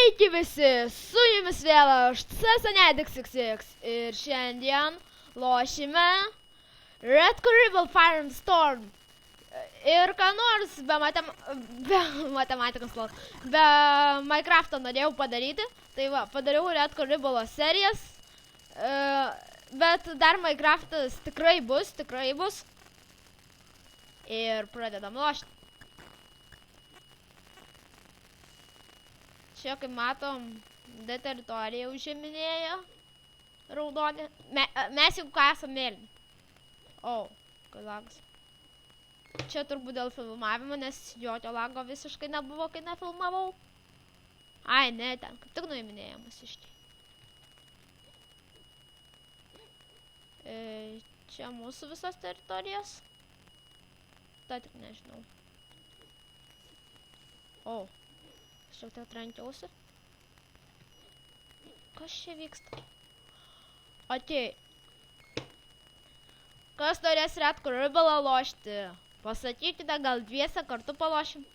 Sveiki visi, su jumis vėl aš CSNEDXXX ir šiandien lošime Red Caribbean Firestorm. Ir ką nors be matematikos, be Minecraft'o norėjau padaryti, tai va, padariau Red Caribbean serijas, bet dar Minecraft'as tikrai bus. Ir pradedam lošti. Čia, kaip matom, D teritoriją užiminėja raudonė. Mes jau ką esam mėlyni. O, kai lagas. Čia turbūt dėl filmavimo, nes jokio lago visiškai nebuvo, kai nefilmavau. Ai, ne, ten kaip tik nuiminėjamas iš čia. Čia mūsų visas teritorijas. Ta tik nežinau. O. Šiek tiek trankiausi. Kas čia vyksta? Okei. Kas norės Red Caribbean lošti? Pasakykite, gal dviese kartu palošim.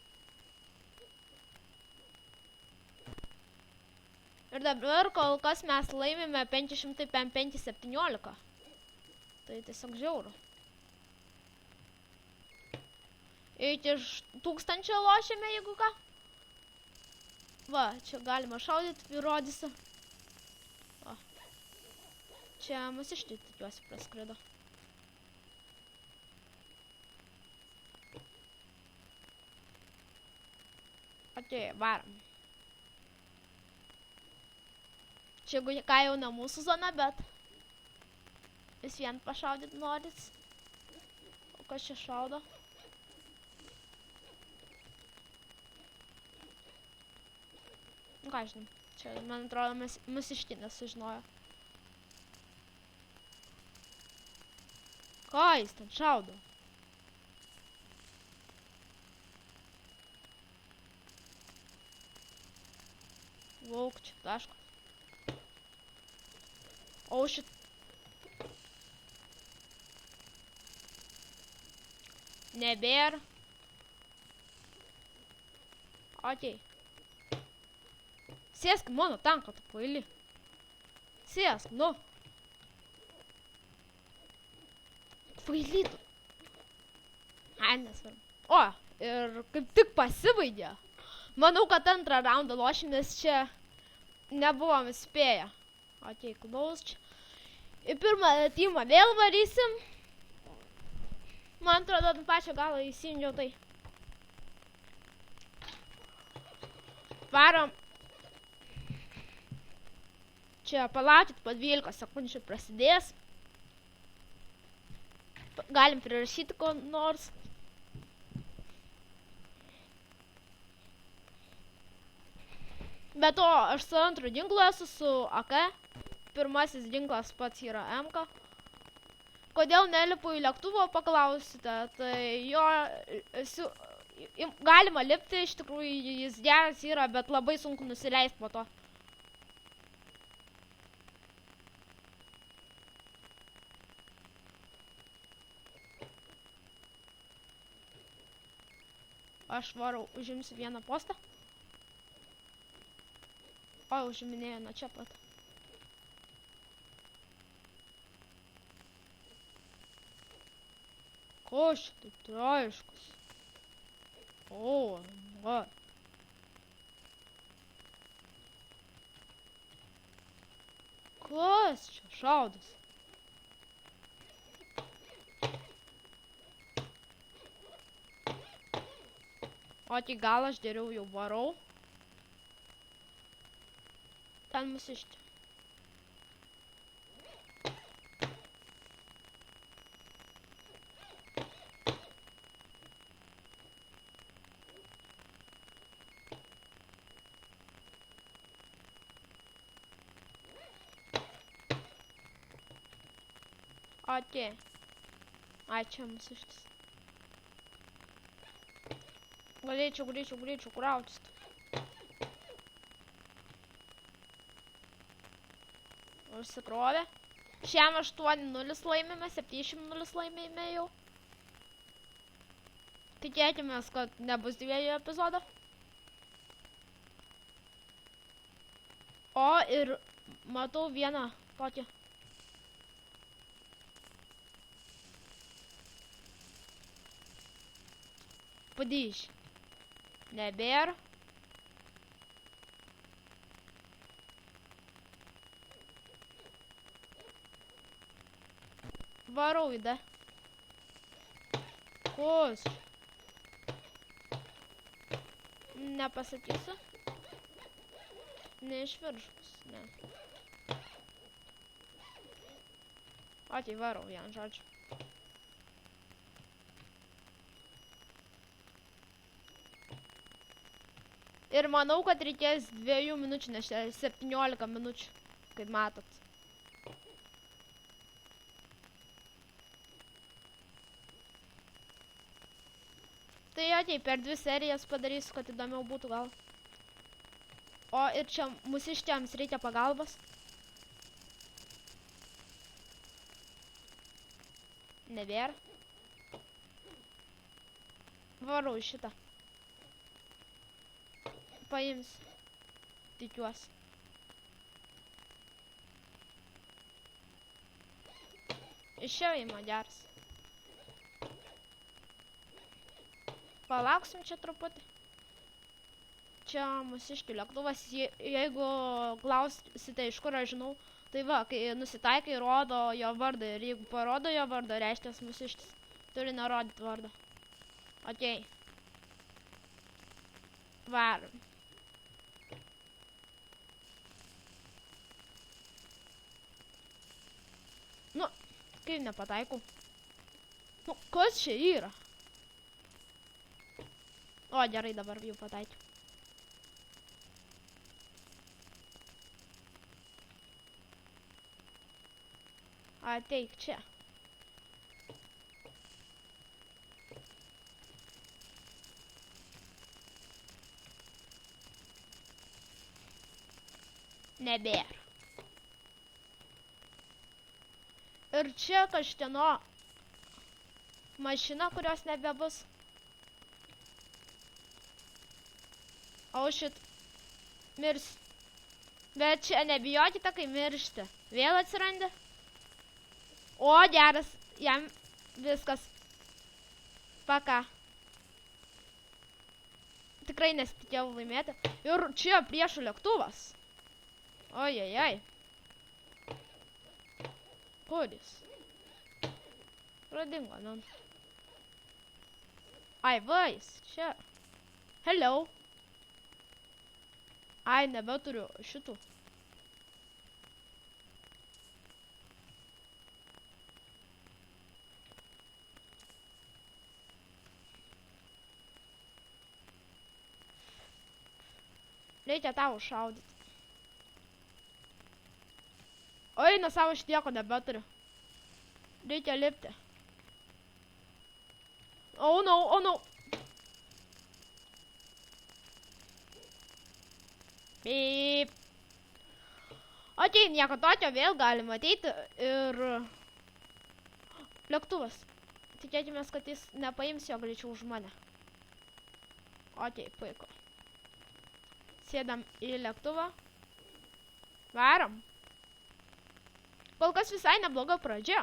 Ir dabar kol kas mes laimime 517. Tai tiesiog žiauru. Iki 1000 lošime, jeigu ką. Va, čia galima šaudyti, įrodysiu. O. Čia mūsiškai tikiuosi praskrido. Okei, varom. Čia ką jau ne mūsų zona, bet vis vien pašaudyti noris. O kas čia šaudo? Ką žinom, čia, man atrodo, mūsiškinės sužinojo. Ką jis ten šaudo? Lauk, čia taškas. O šit... Nebėra. Okei. Sėsk mano tanką, tu paili. Sėsk, nu. Paili tu. Ai, nesvarbu. O, ir kaip tik pasibaigė. Manau, kad antrą raundą lošim, nes čia nebuvom spėję. Okei, klaus čia. Į pirmą timą vėl varysim. Man atrodo, ant pačio galo įsijungiau tai. Varom. Čia palaukit, po 12 sekundžių prasidės. Galim prirašyti ko nors. Be to, aš su antru ginklu esu su AK. Pirmasis ginklas pats yra MK. Kodėl nelipu į lėktuvo, paklausite. Tai jo... Galima lipti, iš tikrųjų jis geras yra, bet labai sunku nusileisti po to. Aš varau, užimsiu vieną postą. O, užiminėjo nuo čia pat. Ko šitaip traiškus? O, va. Kas čia šaudas? O tik gal aš geriau jau varau. Ten mūsišti. Okei. Ai, čia mūsištis. Galėčiau krautis. Užsikrovė. Šiam 8-0 laimime, 7-0 laimime jau. Tikėkimės, kad nebus 2 epizodo. O, ir matau vieną tokį. Padyž. Nebėra. Varau į D. Kus? Nepasakysiu. Ne iš viršus, ne. O, tai varau vieną žodžiu. Ir manau, kad reikės 2 minučių, nes 17 minučių, kaip matot. Tai atei, per 2 serijas padarysiu, kad įdomiau būtų gal. O, ir čia mūsiškiams reikia pagalbos. Nebėra. Varau į šitą. Paims. Tikiuosi. Išėjimo geras. Palauksim čia truputį. Čia mūsiškių lėktuvas. Jeigu klausite, iš kur aš žinau, tai va, kai nusitaikai, rodo jo vardą. Ir jeigu parodo jo vardą, reiškia mūsiškis. Turi nerodyti vardą. Okei. Varom. Nu, kaip nepataikau. Nu, kas čia yra? O, gerai, dabar jau pataikiau. Ateik čia. Nebėra. Ir čia kažkieno mašina, kurios nebebus. O šit. Mirs. Bet čia nebijokite, kai miršti. Vėl atsirandi. O, geras. Jam viskas. Paka. Tikrai nesitikėjau laimėti. Ir čia priešų lėktuvas. Ojajaj. Kuris? Pradingo, nu. Ai, vais, čia. Hello. Ai, nebeturiu šitų. Reikia tau šaudyti. Oi, nuo savo šitieko nebeturiu. Reikia lipti. Oh no, oh no. Beep. Okei, nieko tokio, vėl galima ateiti ir... Lėktuvas. Tikėkimės, kad jis nepaims jo greičiau už mane. Okei, puiku. Sėdam į lėktuvą. Varom. Kol kas visai nebloga pradžia.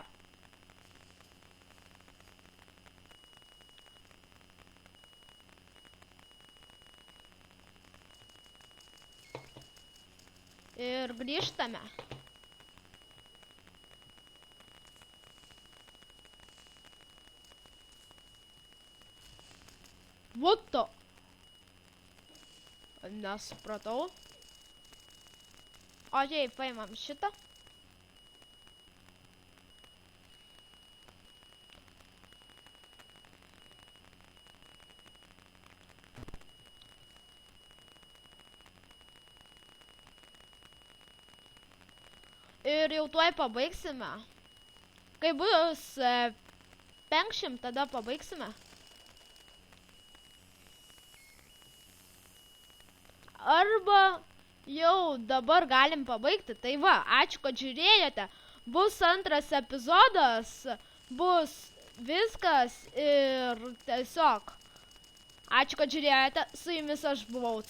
Ir grįžtame. What the? Nesupratau. Okei, paimam šitą. Ir jau tuoj pabaigsime. Kai bus 500, tada pabaigsime. Arba jau dabar galim pabaigti. Tai va, ačiū, kad žiūrėjote. Bus antras epizodas. Bus viskas ir tiesiog. Ačiū, kad žiūrėjote. Su jumis aš buvau.